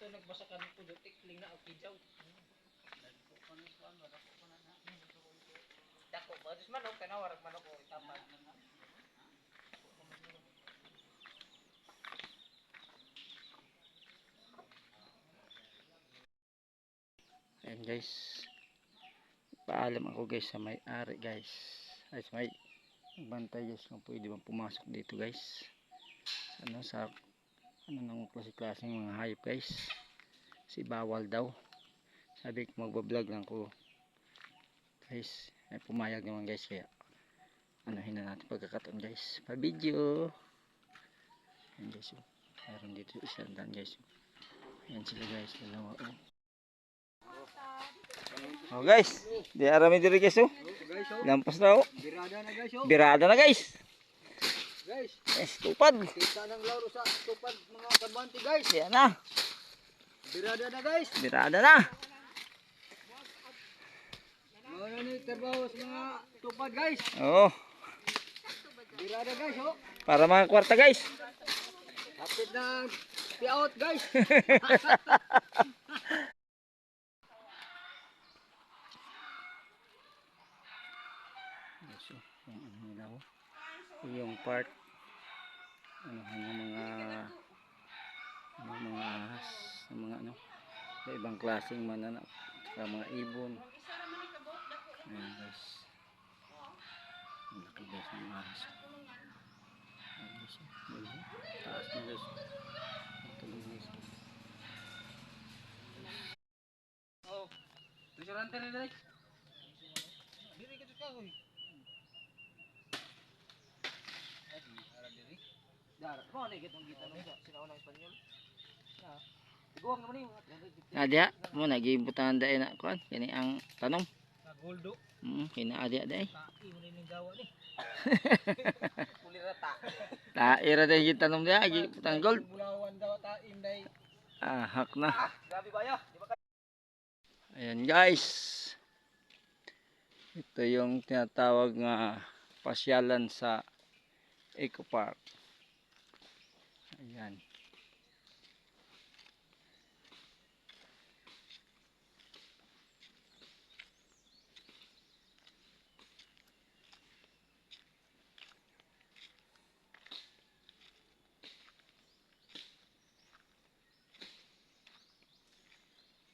dito nagbasa ka ng pudo, tikling na okay jaw. Dako ba? Diyos manok, kanawarag manok o itapad. Ayan guys, paalam ako guys sa may-ari guys, ay sa may bantay guys kung pwede bang pumasok dito guys, sa ng klase-klaseng mga hayop guys, si bawal daw, sabi ko magbablog lang ko guys, ay pumayag naman guys, kaya anuhin na natin pagkakataon guys, pa video. Ayan guys, mayroon dito isang daan guys, ayan sila guys, dalawa oh guys, di arami diri guys oh. Lampas na oh. Birada na guys oh. Birada na guys. Guys, tupad. kita ng lauro sa tupad mga kabante guys. Yan na. Birada na guys. Birada na. Mga ni trabaho sa mga tupad guys. Oh. Birada guys oh. Para mga kwarta guys. Kapit na payout guys. So, yung part ng mga ahas, ng mga sa ibang klaseng mananap, sa mga ibon. Ayan guys, ang laki guys ng ahas. Ayan guys, taas na guys. Ito guys. Oh, restaurante na guys. Dili ka ka hoy. Dar, mo na gitong kita no sa sinaunang Espanyol. Na. Iguang naman ni. Adya mo nagibutan dai na kuan, kini ang tanom. Na goldo. Kina adya dai. Taki mo ning gawa ni. Kulirata. Taira dai gitanom dia, gibutan gold. Bulawan daw taim dai. Hak na. Grabe ba ya? Di ba? Ayan guys. Ito yung tinatawag nga pasyalan sa Eco Park. Ayan.